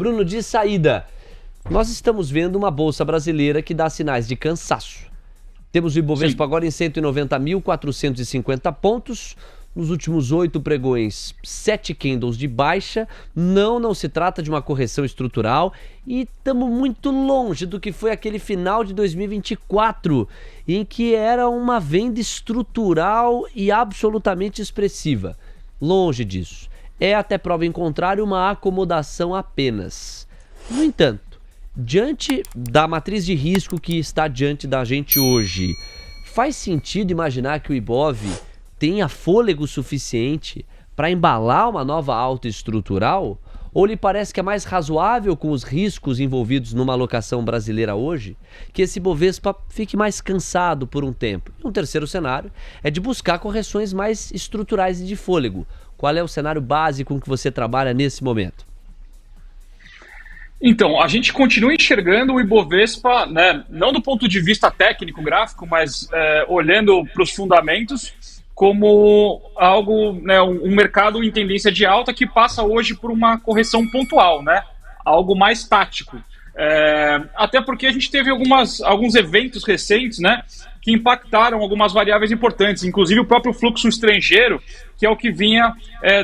Bruno, de saída, nós estamos vendo uma bolsa brasileira que dá sinais de cansaço. Temos o Ibovespa agora em 190.450 pontos. Nos últimos 8 pregões, 7 candles de baixa. Não se trata de uma correção estrutural e estamos muito longe do que foi aquele final de 2024, em que era uma venda estrutural e absolutamente expressiva. Longe disso. É até prova em contrário uma acomodação apenas. No entanto, diante da matriz de risco que está diante da gente hoje, faz sentido imaginar que o Ibov tenha fôlego suficiente para embalar uma nova alta estrutural? Ou lhe parece que é mais razoável, com os riscos envolvidos numa alocação brasileira hoje, que esse Bovespa fique mais cansado por um tempo? E um terceiro cenário é de buscar correções mais estruturais e de fôlego. Qual é o cenário básico com que você trabalha nesse momento? Então, a gente continua enxergando o Ibovespa, né, não do ponto de vista técnico, gráfico, mas olhando para os fundamentos, como algo, né, um mercado em tendência de alta que passa hoje por uma correção pontual, né, algo mais tático. Até porque a gente teve alguns eventos recentes, né, que impactaram algumas variáveis importantes, inclusive o próprio fluxo estrangeiro, que é o que vinha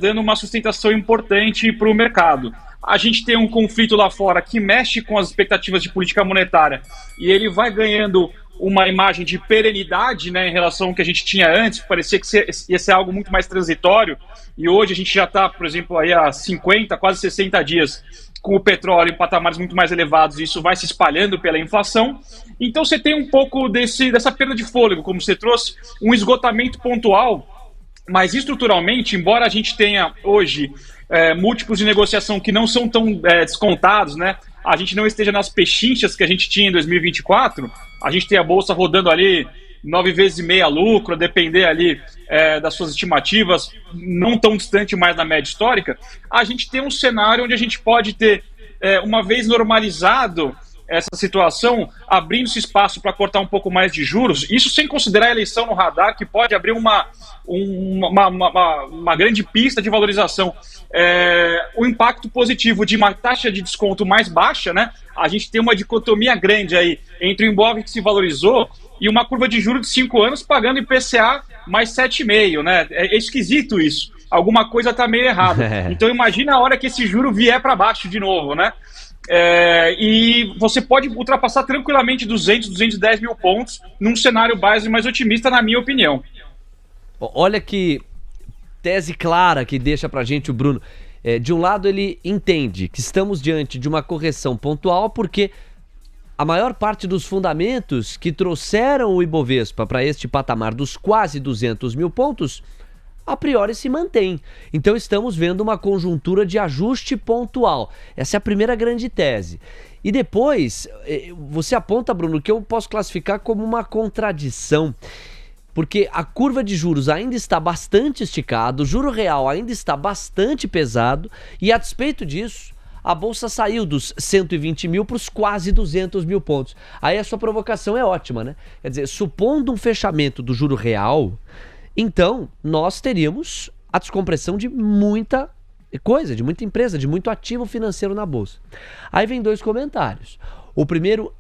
dando uma sustentação importante para o mercado. A gente tem um conflito lá fora que mexe com as expectativas de política monetária e ele vai ganhando uma imagem de perenidade, né, em relação ao que a gente tinha antes. Parecia que ia ser algo muito mais transitório, e hoje a gente já está, por exemplo, aí há 50, quase 60 dias com o petróleo em patamares muito mais elevados, e isso vai se espalhando pela inflação. Então você tem um pouco dessa perda de fôlego, como você trouxe, um esgotamento pontual, mas estruturalmente, embora a gente tenha hoje múltiplos de negociação que não são tão descontados, né? A gente não esteja nas pechinchas que a gente tinha em 2024, a gente tem a bolsa rodando ali 9,5 vezes lucro, a depender ali das suas estimativas, não tão distante mais da média histórica. A gente tem um cenário onde a gente pode ter, uma vez normalizado essa situação, abrindo-se espaço para cortar um pouco mais de juros, isso sem considerar a eleição no radar, que pode abrir uma grande pista de valorização. O impacto positivo de uma taxa de desconto mais baixa, né? A gente tem uma dicotomia grande aí entre o Ibov que se valorizou e uma curva de juros de 5 anos pagando IPCA mais 7,5, né? É esquisito isso. Alguma coisa está meio errada. Então imagina a hora que esse juro vier para baixo de novo, né? E você pode ultrapassar tranquilamente 210 mil pontos num cenário base mais otimista, na minha opinião. Olha que tese clara que deixa pra gente o Bruno. De um lado, ele entende que estamos diante de uma correção pontual porque a maior parte dos fundamentos que trouxeram o Ibovespa para este patamar dos quase 200 mil pontos a priori se mantém. Então estamos vendo uma conjuntura de ajuste pontual. Essa é a primeira grande tese. E depois, você aponta, Bruno, que eu posso classificar como uma contradição, porque a curva de juros ainda está bastante esticada, o juro real ainda está bastante pesado, e a despeito disso, a bolsa saiu dos 120 mil para os quase 200 mil pontos. Aí a sua provocação é ótima, né? Quer dizer, supondo um fechamento do juro real, então nós teríamos a descompressão de muita coisa, de muita empresa, de muito ativo financeiro na bolsa. Aí vem 2 comentários. O primeiro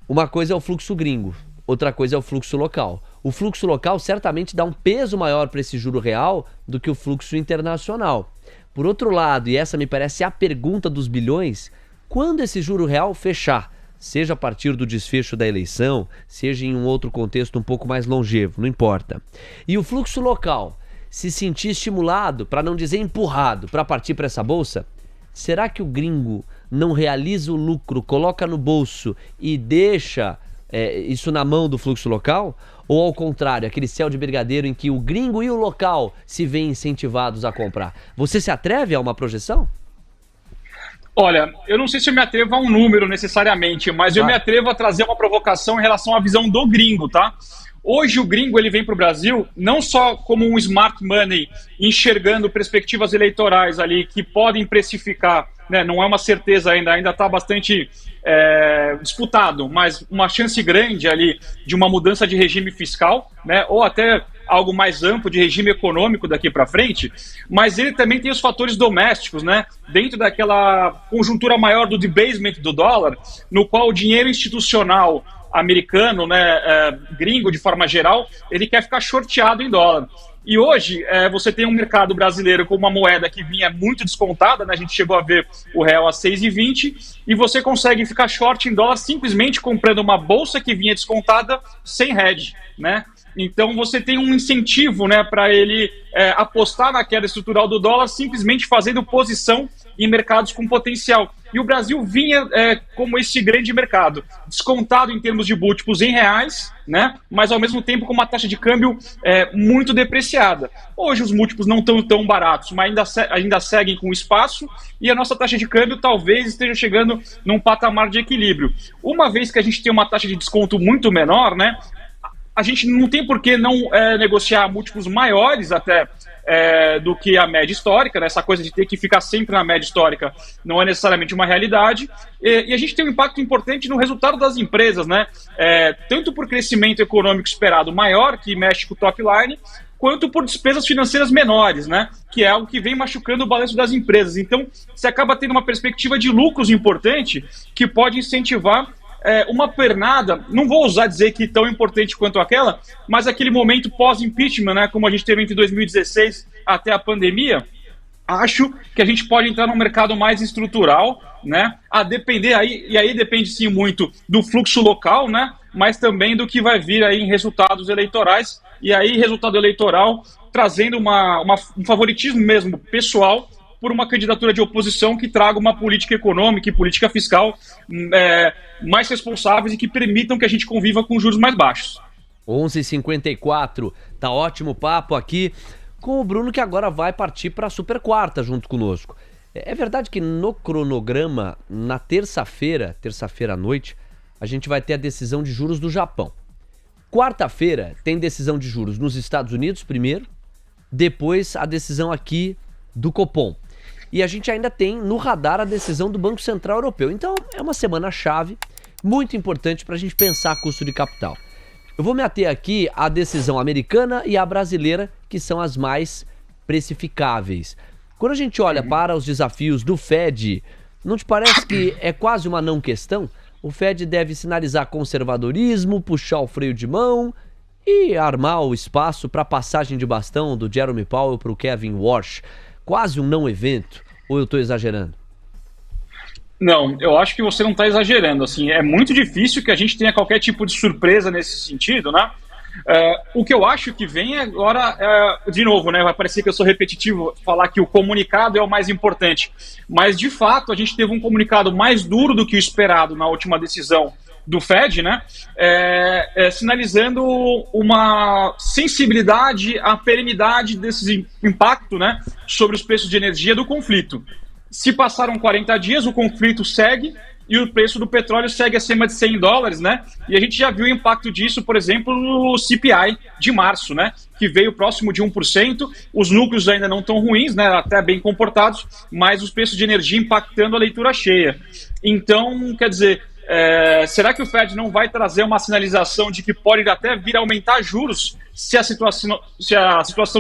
uma coisa é o fluxo gringo, outra coisa é o fluxo local. O fluxo local certamente dá um peso maior para esse juro real do que o fluxo internacional. Por outro lado, e essa me parece a pergunta dos bilhões, quando esse juro real fechar, seja a partir do desfecho da eleição, seja em um outro contexto um pouco mais longevo, não importa. E o fluxo local se sentir estimulado, para não dizer empurrado, para partir para essa bolsa, será que o gringo não realiza o lucro, coloca no bolso e deixa isso na mão do fluxo local? Ou ao contrário, aquele céu de brigadeiro em que o gringo e o local se veem incentivados a comprar? Você se atreve a uma projeção? Olha, eu não sei se eu me atrevo a um número necessariamente, mas eu me atrevo a trazer uma provocação em relação à visão do gringo, tá? Hoje o gringo ele vem para o Brasil não só como um smart money, enxergando perspectivas eleitorais ali que podem precificar, né, não é uma certeza ainda está bastante disputado, mas uma chance grande ali de uma mudança de regime fiscal, né, ou até algo mais amplo de regime econômico daqui para frente, mas ele também tem os fatores domésticos, né? Dentro daquela conjuntura maior do debasement do dólar, no qual o dinheiro institucional americano, né, gringo de forma geral, ele quer ficar shorteado em dólar. E hoje você tem um mercado brasileiro com uma moeda que vinha muito descontada, né? A gente chegou a ver o real a 6,20 e você consegue ficar short em dólar simplesmente comprando uma bolsa que vinha descontada sem hedge, né? Então você tem um incentivo, né, para ele apostar na queda estrutural do dólar simplesmente fazendo posição em mercados com potencial. E o Brasil vinha como esse grande mercado, descontado em termos de múltiplos em reais, né, mas ao mesmo tempo com uma taxa de câmbio muito depreciada. Hoje os múltiplos não estão tão baratos, mas ainda seguem com espaço e a nossa taxa de câmbio talvez esteja chegando num patamar de equilíbrio. Uma vez que a gente tem uma taxa de desconto muito menor, né, a gente não tem por que não negociar múltiplos maiores até do que a média histórica, né? Essa coisa de ter que ficar sempre na média histórica não é necessariamente uma realidade, e a gente tem um impacto importante no resultado das empresas, né? Tanto por crescimento econômico esperado maior, que mexe com o top line, quanto por despesas financeiras menores, né? Que é algo que vem machucando o balanço das empresas. Então, você acaba tendo uma perspectiva de lucros importante que pode incentivar uma pernada, não vou ousar dizer que tão importante quanto aquela, mas aquele momento pós-impeachment, né, como a gente teve entre 2016 até a pandemia, acho que a gente pode entrar num mercado mais estrutural, né, a depender aí, e aí depende sim muito do fluxo local, né, mas também do que vai vir aí em resultados eleitorais, e aí resultado eleitoral trazendo um favoritismo mesmo pessoal por uma candidatura de oposição que traga uma política econômica e política fiscal mais responsáveis e que permitam que a gente conviva com juros mais baixos. 11h54, tá ótimo papo aqui com o Bruno, que agora vai partir para a Super Quarta junto conosco. É verdade que no cronograma, na terça-feira à noite, a gente vai ter a decisão de juros do Japão. Quarta-feira tem decisão de juros nos Estados Unidos primeiro, depois a decisão aqui do Copom. E a gente ainda tem no radar a decisão do Banco Central Europeu. Então é uma semana-chave muito importante para a gente pensar custo de capital. Eu vou me ater aqui à decisão americana e à brasileira, que são as mais precificáveis. Quando a gente olha para os desafios do Fed, não te parece que é quase uma não questão? O Fed deve sinalizar conservadorismo, puxar o freio de mão e armar o espaço para a passagem de bastão do Jerome Powell para o Kevin Warsh. Quase um não evento, ou eu estou exagerando? Não, eu acho que você não está exagerando. Assim, é muito difícil que a gente tenha qualquer tipo de surpresa nesse sentido, né? O que eu acho que vem agora, de novo, né? Vai parecer que eu sou repetitivo falar que o comunicado é o mais importante, mas de fato a gente teve um comunicado mais duro do que o esperado na última decisão do Fed, né? Sinalizando uma sensibilidade à perenidade desse impacto, né, sobre os preços de energia do conflito. Se passaram 40 dias, o conflito segue e o preço do petróleo segue acima de $100, né? E a gente já viu o impacto disso, por exemplo, no CPI de março, né? Que veio próximo de 1%. Os núcleos ainda não estão ruins, né? Até bem comportados, mas os preços de energia impactando a leitura cheia. Então, quer dizer, será que o Fed não vai trazer uma sinalização de que pode até vir a aumentar juros se a situação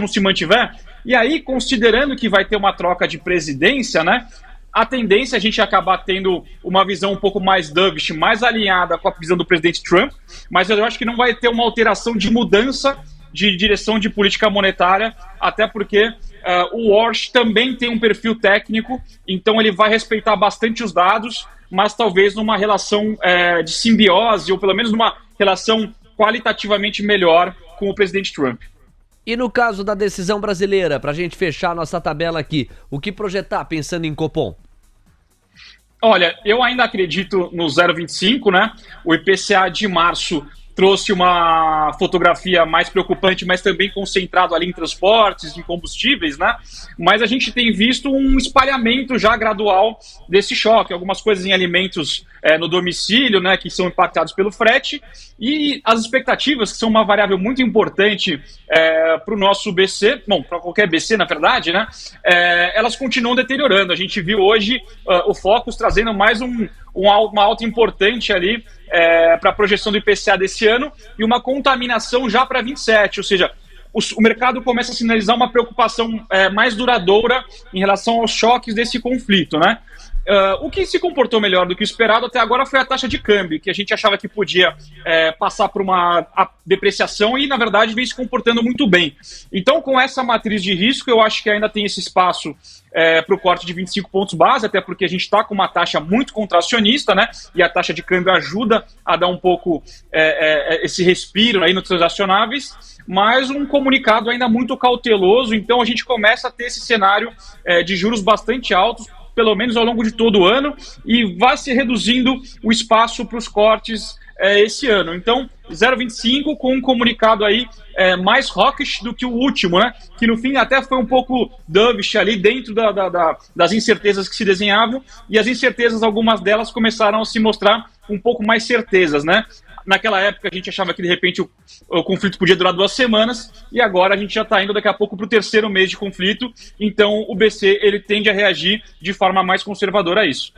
não se mantiver? E aí, considerando que vai ter uma troca de presidência, né, a tendência é a gente acabar tendo uma visão um pouco mais dovish, mais alinhada com a visão do presidente Trump, mas eu acho que não vai ter uma alteração de mudança de direção de política monetária, até porque o Warsh também tem um perfil técnico, então ele vai respeitar bastante os dados, mas talvez numa relação de simbiose, ou pelo menos numa relação qualitativamente melhor com o presidente Trump. E no caso da decisão brasileira, para a gente fechar a nossa tabela aqui, o que projetar pensando em Copom? Olha, eu ainda acredito no 0,25, né? O IPCA de março trouxe uma fotografia mais preocupante, mas também concentrado ali em transportes, em combustíveis, né? Mas a gente tem visto um espalhamento já gradual desse choque, algumas coisas em alimentos no domicílio, né, que são impactados pelo frete, e as expectativas, que são uma variável muito importante para o nosso BC, bom, para qualquer BC, na verdade, né, elas continuam deteriorando. A gente viu hoje o Focus trazendo mais uma alta importante ali para a projeção do IPCA desse ano e uma contaminação já para 27, ou seja, o mercado começa a sinalizar uma preocupação mais duradoura em relação aos choques desse conflito, né? O que se comportou melhor do que o esperado até agora foi a taxa de câmbio, que a gente achava que podia passar por uma depreciação e, na verdade, vem se comportando muito bem. Então, com essa matriz de risco, eu acho que ainda tem esse espaço para o corte de 25 pontos base, até porque a gente está com uma taxa muito contracionista, né? E a taxa de câmbio ajuda a dar um pouco esse respiro aí nos transacionáveis, mas um comunicado ainda muito cauteloso, então a gente começa a ter esse cenário de juros bastante altos, pelo menos ao longo de todo o ano, e vai se reduzindo o espaço para os cortes esse ano. Então, 0,25 com um comunicado aí mais hawkish do que o último, né? Que no fim até foi um pouco dovish ali dentro das incertezas que se desenhavam, e as incertezas, algumas delas começaram a se mostrar um pouco mais certezas, né? Naquela época a gente achava que de repente o conflito podia durar 2 semanas, e agora a gente já está indo daqui a pouco para o 3º mês de conflito, então o BC ele tende a reagir de forma mais conservadora a isso.